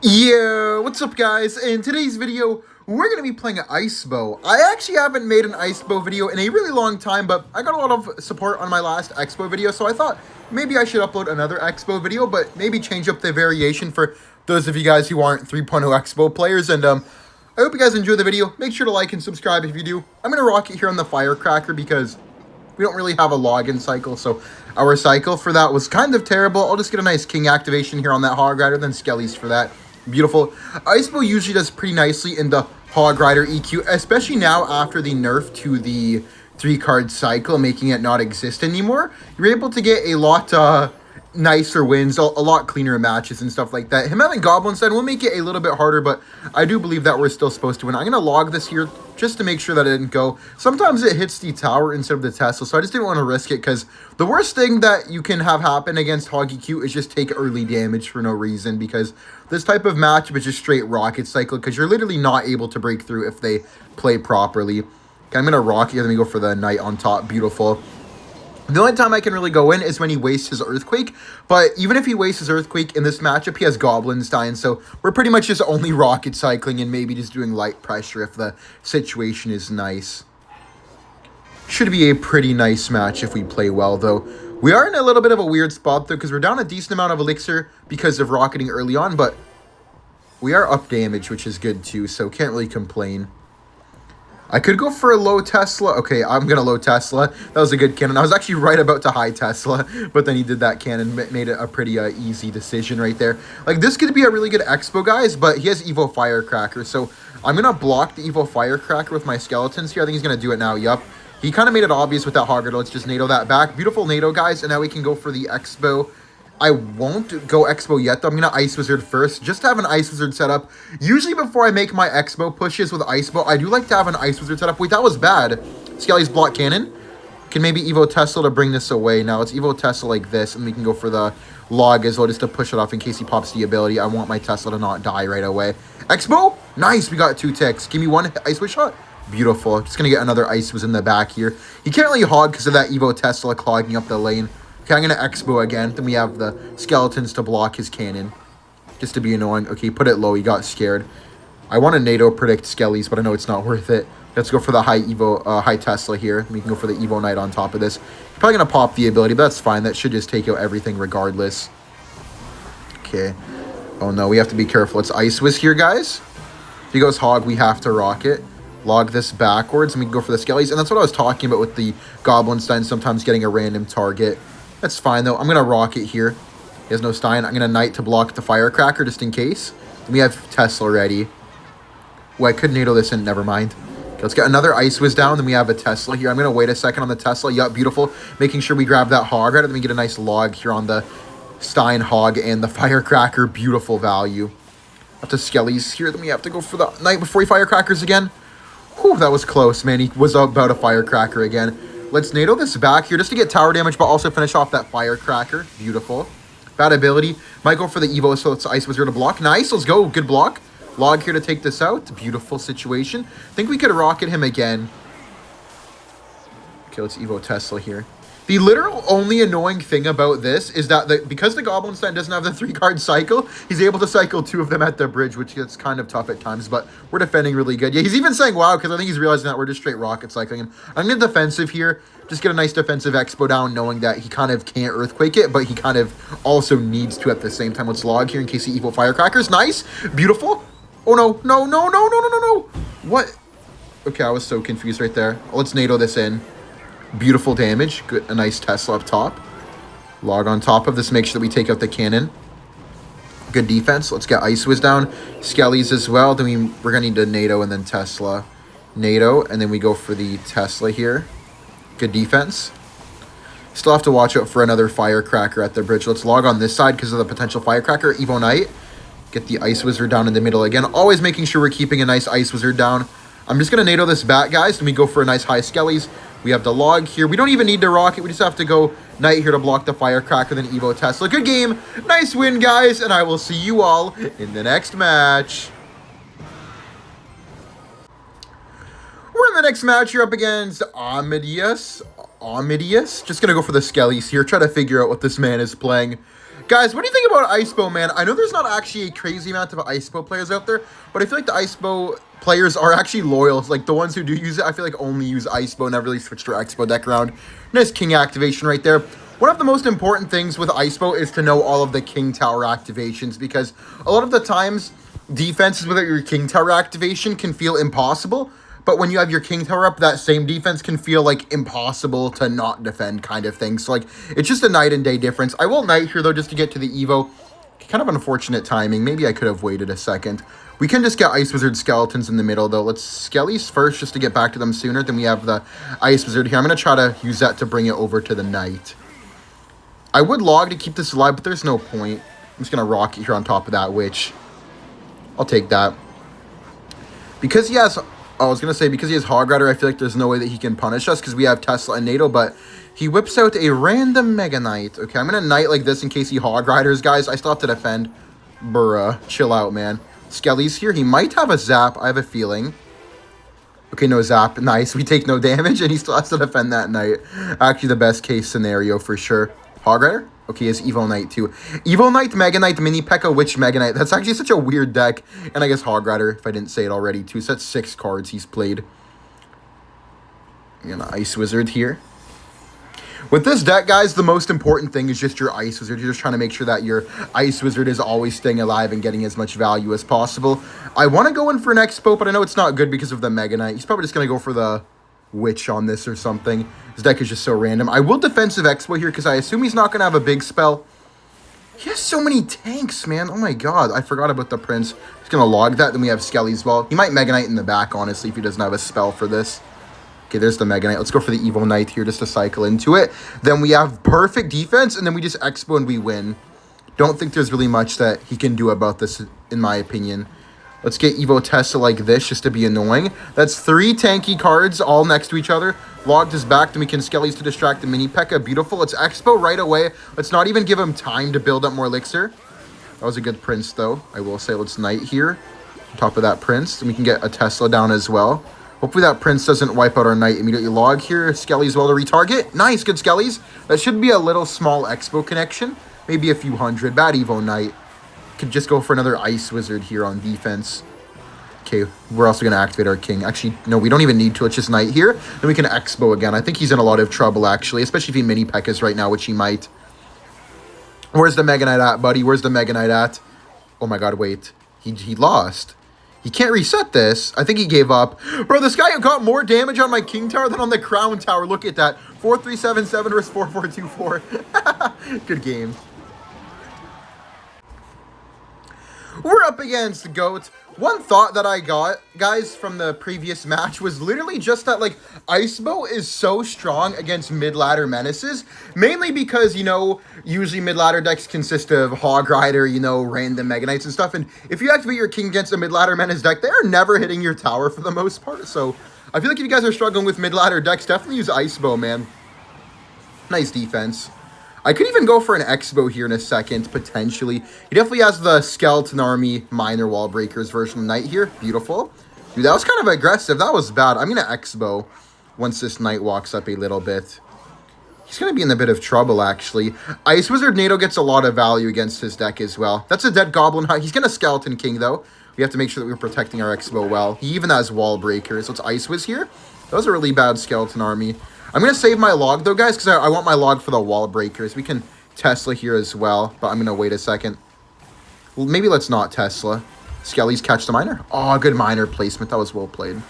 Yo, what's up guys? In today's video, we're going to be playing Icebow. I actually haven't made an Icebow video in a really long time, but I got a lot of support on my last Expo video, so I thought maybe I should upload another Expo video, but maybe change up the variation for those of you guys who aren't 3.0 Expo players. And I hope you guys enjoy the video. Make sure to like and subscribe if you do. I'm going to rock it here on the Firecracker because we don't really have a login cycle, so our cycle for that was kind of terrible. I'll just get a nice king activation here on that Hog Rider, then Skellies for that. Beautiful. Icebow usually does pretty nicely in the Hog Rider EQ, especially now after the nerf to the 3-card cycle, making it not exist anymore. You're able to get a lot nicer wins, a lot cleaner matches and stuff like that. Him having Goblin Stein will make it a little bit harder, but I do believe that we're still supposed to win. I'm going to log this here just to make sure that it didn't go. Sometimes it hits the tower instead of the Tesla, so I just didn't want to risk it because the worst thing that you can have happen against Hog EQ is just take early damage for no reason, because this type of matchup is just straight rocket cycle because you're literally not able to break through if they play properly. Okay, I'm going to rock here. Let me go for the Knight on top. Beautiful. The only time I can really go in is when he wastes his Earthquake, but even if he wastes his Earthquake in this matchup, he has Goblin Stein, so we're pretty much just only rocket cycling and maybe just doing light pressure if the situation is nice. Should be a pretty nice match if we play well, though. We are in a little bit of a weird spot, though, because we're down a decent amount of Elixir because of rocketing early on, but we are up damage, which is good, too, so can't really complain. I could go for a low Tesla. Okay, I'm going to low Tesla. That was a good cannon. I was actually right about to high Tesla, but then he did that cannon, made it a pretty easy decision right there. Like, this could be a really good Expo, guys, but he has Evo Firecracker, so I'm going to block the Evo Firecracker with my skeletons here. I think he's going to do it now. Yup. He kind of made it obvious with that Hog Rider. Let's just NATO that back. Beautiful NATO, guys, and now we can go for the Expo. I won't go Expo yet, though. I'm going to Ice Wizard first, just to have an Ice Wizard set up. Usually before I make my Expo pushes with Icebow, I do like to have an Ice Wizard set up. Wait, that was bad. Skelly's block cannon. Can maybe Evo Tesla to bring this away. Now let's Evo Tesla like this, and we can go for the log as well, just to push it off in case he pops the ability. I want my Tesla to not die right away. Expo? Nice, we got 2 ticks. Give me 1 Ice Wiz shot. Beautiful. Just going to get another Ice Wiz in the back here. He can't really hog because of that Evo Tesla clogging up the lane. Okay, I'm going to Expo again. Then we have the skeletons to block his cannon. Just to be annoying. Okay, put it low. He got scared. I want to NATO predict Skellies, but I know it's not worth it. Let's go for the high Tesla here. We can go for the Evo Knight on top of this. Probably going to pop the ability, but that's fine. That should just take out everything regardless. Okay. Oh, no. We have to be careful. It's Ice Wiz here, guys. If he goes Hog, we have to rocket. Log this backwards, and we can go for the Skellies. And that's what I was talking about with the Goblin Stein, sometimes getting a random target. That's fine, though. I'm going to rocket here. He has no Stein. I'm going to Knight to block the Firecracker just in case. We have Tesla ready. Oh, I could NATO this in. Never mind. Okay, let's get another Ice Wiz down. Then we have a Tesla here. I'm going to wait a second on the Tesla. Yup, beautiful. Making sure we grab that Hog right. Then we get a nice log here on the Stein Hog and the Firecracker. Beautiful value. Up to Skellies here. Then we have to go for the Knight before he Firecrackers again. Whew, that was close, man. He was about a Firecracker again. Let's NATO this back here just to get tower damage, but also finish off that Firecracker. Beautiful. Bad ability. Might go for the Evo, so it's Ice Wizard to block. Nice, let's go. Good block. Log here to take this out. Beautiful situation. Think we could rocket him again. Okay, let's Evo Tesla here. The literal only annoying thing about this is that because the Goblin Stein doesn't have the 3-card cycle, he's able to cycle 2 of them at the bridge, which gets kind of tough at times, but we're defending really good. Yeah, he's even saying wow, because I think he's realizing that we're just straight rocket cycling him. I'm going to defensive here, just get a nice defensive Expo down, knowing that he kind of can't Earthquake it, but he kind of also needs to at the same time. Let's log here in case he Evo Firecrackers. Nice. Beautiful. Oh, no. No, no, no, no, no, no, no. What? Okay, I was so confused right there. Let's NATO this in. Beautiful damage. Good, a nice Tesla up top. Log on top of this. Make sure that we take out the cannon. Good defense. Let's get Ice Wiz down. Skellies as well. Then we're going to need to NATO and then Tesla. NATO, and then we go for the Tesla here. Good defense. Still have to watch out for another Firecracker at the bridge. Let's log on this side because of the potential Firecracker. Evo Knight. Get the Ice Wizard down in the middle again. Always making sure we're keeping a nice Ice Wizard down. I'm just going to NATO this back, guys. Then we go for a nice high Skellies. We have the log here. We don't even need to rocket. We just have to go Knight here to block the Firecracker, then Evo Tesla. Good game. Nice win, guys. And I will see you all in the next match. We're in the next match. You're up against Amadeus. Just going to go for the Skellies here. Try to figure out what this man is playing. Guys, what do you think about Icebow, man? I know there's not actually a crazy amount of Icebow players out there, but I feel like the Icebow players are actually loyal. Like, the ones who do use it, I feel like only use Icebow, never really switch to Icebow deck around. Nice king activation right there. One of the most important things with Icebow is to know all of the king tower activations, because a lot of the times, defenses without your king tower activation can feel impossible. But when you have your king tower up, that same defense can feel like impossible to not defend kind of thing. So like, it's just a night and day difference. I will knight here though, just to get to the Evo. Kind of unfortunate timing. Maybe I could have waited a second. We can just get Ice Wizard skeletons in the middle though. Let's Skellies first just to get back to them sooner. Then we have the Ice Wizard here. I'm going to try to use that to bring it over to the knight. I would log to keep this alive, but there's no point. I'm just going to rock it here on top of that witch. I'll take that. Because he has... I was going to say, because he has Hog Rider, I feel like there's no way that he can punish us because we have Tesla and NATO, but he whips out a random Mega Knight. Okay, I'm going to Knight like this in case he Hog Riders, guys. I still have to defend. Bruh. Chill out, man. Skelly's here. He might have a Zap. I have a feeling. Okay, no Zap. Nice. We take no damage, and he still has to defend that Knight. Actually, the best case scenario for sure. Hog Rider? Okay, he has Evo Knight too. Evo Knight, Mega Knight, Mini P.E.K.K.A, Witch, Mega Knight. That's actually such a weird deck. And I guess Hog Rider, if I didn't say it already too. So that's 6 cards he's played. And Ice Wizard here. With this deck, guys, the most important thing is just your Ice Wizard. You're just trying to make sure that your Ice Wizard is always staying alive and getting as much value as possible. I want to go in for an Expo, but I know it's not good because of the Mega Knight. He's probably just going to go for the Witch on this or something. His deck is just so random. I will defensive Expo here because I assume he's not going to have a big spell. He has so many tanks, man. Oh my god. I forgot about the Prince. He's going to log that. Then we have Skelly's Wall. He might Mega Knight in the back, honestly, if he doesn't have a spell for this. Okay, there's the Mega Knight. Let's go for the Evo Knight here just to cycle into it. Then we have perfect defense, and then we just Expo and we win. Don't think there's really much that he can do about this, in my opinion. Let's get Evo Tesla like this just to be annoying. That's 3 tanky cards all next to each other. Logged his back, then we can Skellies to distract the Mini P.E.K.K.A. Beautiful. Let's Expo right away. Let's not even give him time to build up more Elixir. That was a good Prince, though. I will say let's Knight here. On top of that Prince. And we can get a Tesla down as well. Hopefully that Prince doesn't wipe out our Knight. Immediately log here. Skellies well to retarget. Nice, good Skellies. That should be a little small Expo connection. Maybe a few hundred. Bad Evo Knight. Could just go for another Ice Wizard here on defense. Okay, we're also going to activate our king. Actually, no, we don't even need to. Let's just Knight here. Then we can Expo again. I think he's in a lot of trouble, actually. Especially if he Mini P.E.K.K.A.s right now, which he might. Where's the Mega Knight at, buddy? Where's the Mega Knight at? Oh my god, wait. He lost. He can't reset this. I think he gave up. Bro, this guy got more damage on my king tower than on the crown tower. Look at that. 4377 versus 4424. Good game. We're up against the GOAT. One thought that I got, guys, from the previous match was literally just that, like, Icebow is so strong against mid-ladder menaces, mainly because, you know, usually mid-ladder decks consist of Hog Rider, you know, random Mega Knights and stuff, and if you activate your king against a mid-ladder menace deck, they are never hitting your tower for the most part, so I feel like if you guys are struggling with mid-ladder decks, definitely use Icebow, man. Nice defense. I could even go for an Expo here in a second, potentially. He definitely has the Skeleton Army Minor Wall Breakers version of Knight here. Beautiful. Dude, that was kind of aggressive. That was bad. I'm going to Expo once this Knight walks up a little bit. He's going to be in a bit of trouble, actually. Ice Wizard NATO gets a lot of value against his deck as well. That's a dead Goblin. He's going to Skeleton King, though. We have to make sure that we're protecting our Expo well. He even has Wall Breakers. So it's Ice Wiz here. That was a really bad Skeleton Army. I'm going to save my log, though, guys, because I want my log for the Wall Breakers. We can Tesla here as well, but I'm going to wait a second. Well, maybe let's not Tesla. Skellies catch the Miner. Oh, good Miner placement. That was well played.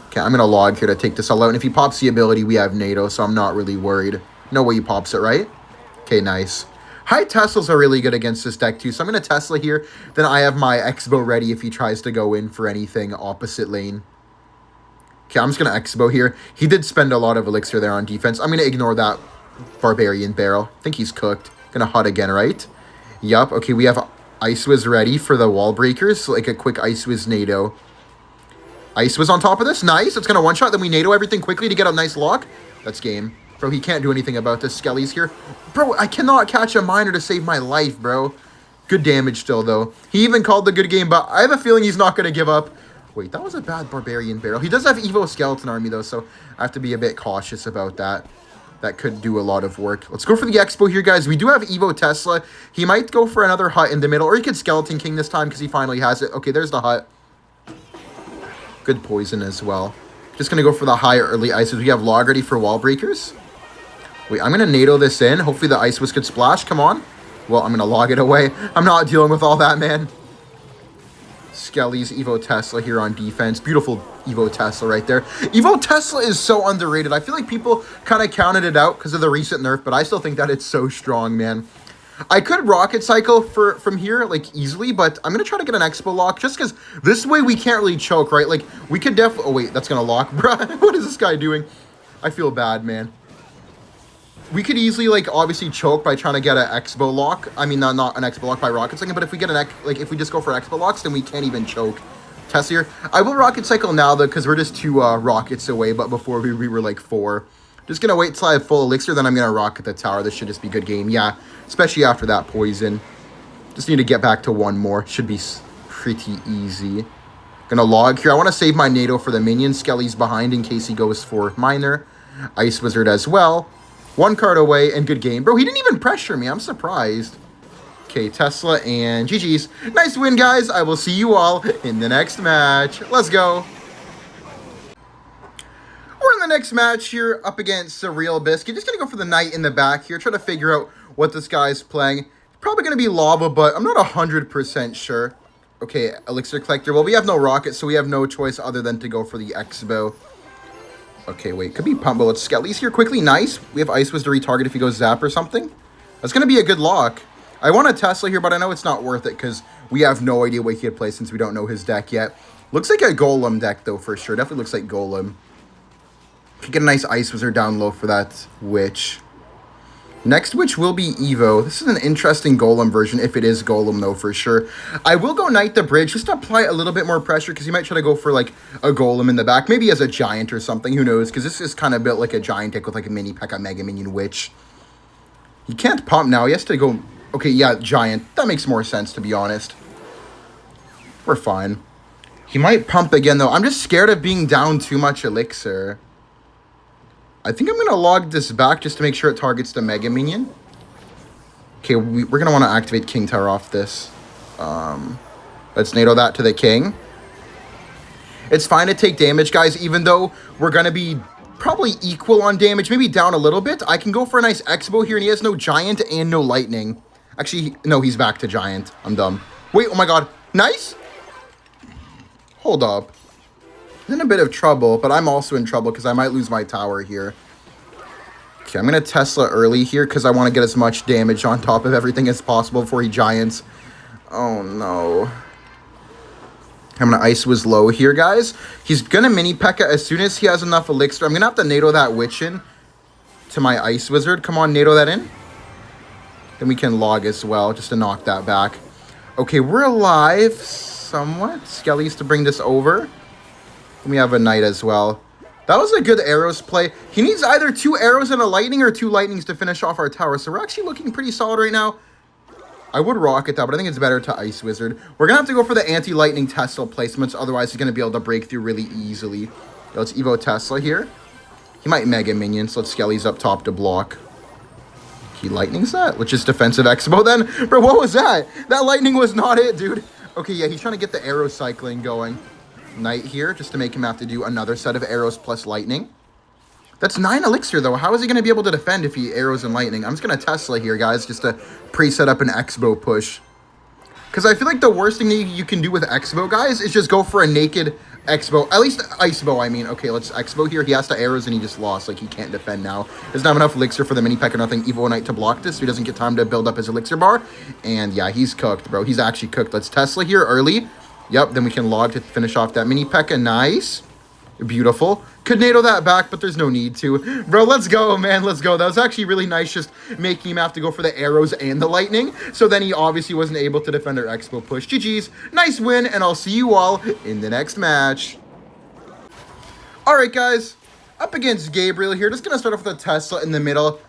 Okay, I'm going to log here to take this all out. And if he pops the ability, we have NATO, so I'm not really worried. No way he pops it, right? Okay, nice. High Teslas are really good against this deck, too. So I'm going to Tesla here. Then I have my Expo ready if he tries to go in for anything opposite lane. Okay, I'm just going to Expo here. He did spend a lot of Elixir there on defense. I'm going to ignore that Barbarian Barrel. I think he's cooked. Going to Hut again, right? Yup. Okay, we have Ice Wiz ready for the Wall Breakers. So like a quick Ice Wiz NATO. Ice Wiz on top of this. Nice. It's going to one-shot. Then we NATO everything quickly to get a nice lock. That's game. Bro, he can't do anything about this. Skelly's here. Bro, I cannot catch a Miner to save my life, bro. Good damage still, though. He even called the good game, but I have a feeling he's not going to give up. Wait, that was a bad Barbarian Barrel. He does have Evo Skeleton Army, though, so I have to be a bit cautious about that. that could do a lot of work. Let's go for the Expo here, guys. We do have Evo Tesla. He might go for another hut in the middle, or he could Skeleton King this time because he finally has it. Okay, there's the hut. Good poison as well. Just going to go for the high early ices. We have log ready for wall breakers. Wait, I'm going to NATO this in. Hopefully the Ice Whisk could splash. Come on. Well, I'm going to log it away. I'm not dealing with all that, man. Skelly's Evo Tesla here on defense. Beautiful Evo Tesla right there. Evo Tesla is so underrated. I feel like people kind of counted it out because of the recent nerf, but I still think that it's so strong, man. I could rocket cycle from here, like, easily, but I'm going to try to get an Expo lock just because this way we can't really choke, right? Like, we could definitely... Oh, wait, that's going to lock. Bruh, what is this guy doing? I feel bad, man. We could easily, like, obviously choke by trying to get an Expo lock. I mean, not an Expo lock by rocket cycling, but if we get if we just go for Expo locks, then we can't even choke. Test here. I will rocket cycle now, though, because we're just 2 rockets away, but before we were, like, 4. Just going to wait till I have full elixir, then I'm going to rocket the tower. This should just be a good game. Yeah, especially after that poison. Just need to get back to 1 more. Should be pretty easy. Gonna log here. I want to save my NATO for the minion. Skelly's behind in case he goes for Miner. Ice Wizard as well. 1 card away and good game. Bro, he didn't even pressure me. I'm surprised. Okay, Tesla and GG's. Nice win, guys. I will see you all in the next match. Let's go. We're in the next match here up against Surreal Biscuit. Just going to go for the Knight in the back here. Try to figure out what this guy's playing. Probably going to be Lava, but I'm not 100% sure. Okay, Elixir Collector. Well, we have no rocket, so we have no choice other than to go for the Icebow. Okay, wait. Could be Pump Bullet. Skelly's here quickly. Nice. We have Ice Wiz to retarget if he goes Zap or something. That's going to be a good lock. I want a Tesla here, but I know it's not worth it because we have no idea what he could play since we don't know his deck yet. Looks like a Golem deck, though, for sure. Definitely looks like Golem. Could get a nice Ice Wizard down low for that Witch. Next Witch will be Evo. This is an interesting Golem version, if it is Golem, though, for sure. I will go Knight the Bridge, just to apply a little bit more pressure, because he might try to go for, like, a Golem in the back. Maybe as a Giant or something, who knows, because this is kind of built like a Giant deck with, like, a Mini P.E.K.K.A. Mega Minion Witch. He can't pump now. He has to go... Okay, yeah, Giant. That makes more sense, to be honest. We're fine. He might pump again, though. I'm just scared of being down too much Elixir. I think I'm going to log this back just to make sure it targets the Mega Minion. Okay, we're going to want to activate King Tower off this. Let's NATO that to the King. It's fine to take damage, guys, even though we're going to be probably equal on damage, maybe down a little bit. I can go for a nice Expo here, and he has no Giant and no Lightning. Actually, no, he's back to Giant. I'm dumb. Wait, oh my god. Nice? Hold up. He's in a bit of trouble, but I'm also in trouble because I might lose my tower here. Okay, I'm going to Tesla early here because I want to get as much damage on top of everything as possible before he Giants. Oh, no. I'm going to Ice Wiz low here, guys. He's going to Mini P.E.K.K.A. as soon as he has enough Elixir. I'm going to have to NATO that Witch in to my Ice Wizard. Come on, NATO that in. Then we can log as well just to knock that back. Okay, we're alive somewhat. Skelly's to bring this over. We have a Knight as well. That was a good arrows play. He needs either 2 arrows and a lightning or 2 lightnings to finish off our tower. So we're actually looking pretty solid right now. I would rocket that, but I think it's better to Ice Wizard. We're going to have to go for the anti-lightning Tesla placements. Otherwise, he's going to be able to break through really easily. Let's Evo Tesla here. He might Mega Minion, so let's Skelly's up top to block. He lightnings that, which is defensive Expo then. Bro, what was that? That lightning was not it, dude. Okay, yeah, he's trying to get the arrow cycling going. Knight here, just to make him have to do another set of arrows plus lightning. That's 9 Elixir, though. How is he going to be able to defend if he arrows and lightning? I'm just going to Tesla here, guys, just to pre-set up an Expo push. Because I feel like the worst thing that you can do with Expo, guys, is just go for a naked Expo. At least Icebow, I mean. Okay, let's Expo here. He has to arrows and he just lost. Like, he can't defend now. Doesn't have enough Elixir for the Mini P.E.K.K.A. or nothing. Evo Knight to block this, so he doesn't get time to build up his Elixir bar. And, yeah, he's cooked, bro. He's actually cooked. Let's Tesla here early. Yep, then we can log to finish off that Mini P.E.K.K.A. Nice. Beautiful. Could NATO that back, but there's no need to. Bro, let's go, man. Let's go. That was actually really nice just making him have to go for the arrows and the lightning. So then he obviously wasn't able to defend our Expo push. GG's. Nice win, and I'll see you all in the next match. All right, guys. Up against Gabriel here. Just going to start off with a Tesla in the middle.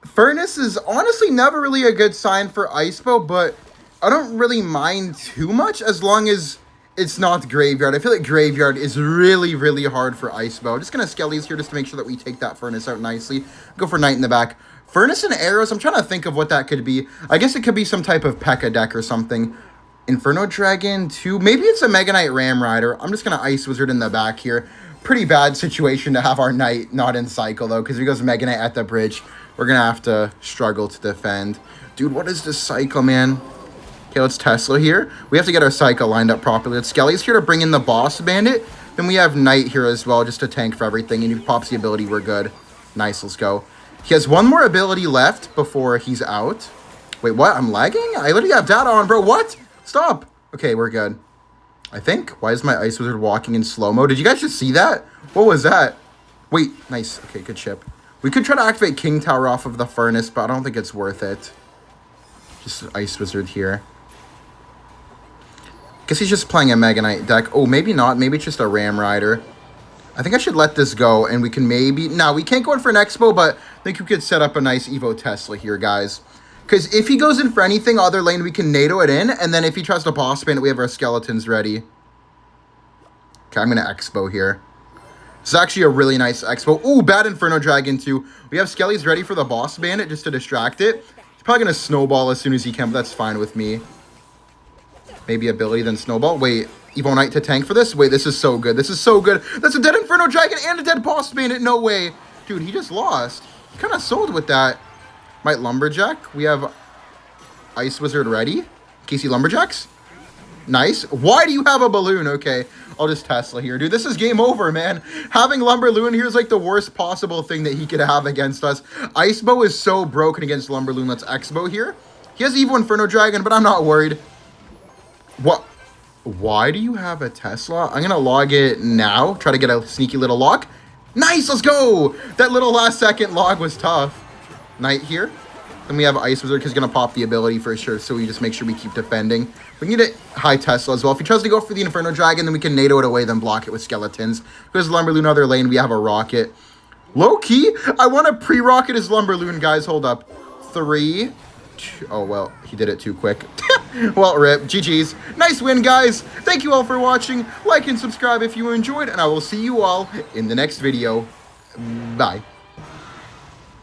Furnace is honestly never really a good sign for Icebow, but I don't really mind too much as long as It's not Graveyard. I feel like Graveyard is really, really hard for Icebow. Just going to Skellies here just to make sure that we take that Furnace out nicely. Go for Knight in the back. Furnace and Arrows, I'm trying to think of what that could be. I guess it could be some type of P.E.K.K.A deck or something. Inferno Dragon, 2. Maybe it's a Mega Knight Ram Rider. I'm just going to Ice Wizard in the back here. Pretty bad situation to have our Knight not in cycle, though, because if he goes Mega Knight at the bridge, we're going to have to struggle to defend. Dude, what is this cycle, man? Okay, let's Tesla here. We have to get our cycle lined up properly. Let's Skelly's here to bring in the Boss Bandit. Then we have Knight here as well, just to tank for everything. And if he pops the ability, we're good. Nice, let's go. He has one more ability left before he's out. Wait, what? I'm lagging? I literally have data on, bro. What? Stop. Okay, we're good. I think. Why is my Ice Wizard walking in slow-mo? Did you guys just see that? What was that? Wait, nice. Okay, good chip. We could try to activate King Tower off of the Furnace, but I don't think it's worth it. Just Ice Wizard here. Guess he's just playing a Mega Knight deck. Oh, maybe not. Maybe it's just a Ram Rider. I think I should let this go, and we can maybe... No, we can't go in for an Expo, but I think we could set up a nice Evo Tesla here, guys. Because if he goes in for anything other lane, we can NATO it in, and then if he tries to Boss Bandit, we have our Skeletons ready. Okay, I'm going to Expo here. This is actually a really nice Expo. Ooh, bad Inferno Dragon, too. We have Skellies ready for the Boss Bandit just to distract it. He's probably going to Snowball as soon as he can, but that's fine with me. Maybe ability, then Snowball. Wait, Evo Knight to tank for this? Wait, this is so good. This is so good. That's a dead Inferno Dragon and a dead Boss Bandit. No way. Dude, he just lost. He kind of sold with that. Might Lumberjack. We have Ice Wizard ready. In case he Lumberjacks. Nice. Why do you have a balloon? Okay, I'll just Tesla here. Dude, this is game over, man. Having Lumberloon here is like the worst possible thing that he could have against us. Icebow is so broken against Lumberloon. Let's Expo here. He has Evo Inferno Dragon, but I'm not worried. What? Why do you have a Tesla? I'm going to log it now. Try to get a sneaky little log. Nice, let's go. That little last second log was tough. Knight here. Then we have Ice Wizard because he's going to pop the ability for sure. So we just make sure we keep defending. We can get a high Tesla as well. If he tries to go for the Inferno Dragon, then we can NATO it away, then block it with Skeletons. Because Lumberloon other lane, we have a Rocket. Low key, I want to pre-rocket his Lumberloon, guys. Hold up. 3, 2, oh, well, he did it too quick. Well, rip. GG's. Nice win, guys. Thank you all for watching. Like and subscribe if you enjoyed, and I will see you all in the next video. Bye.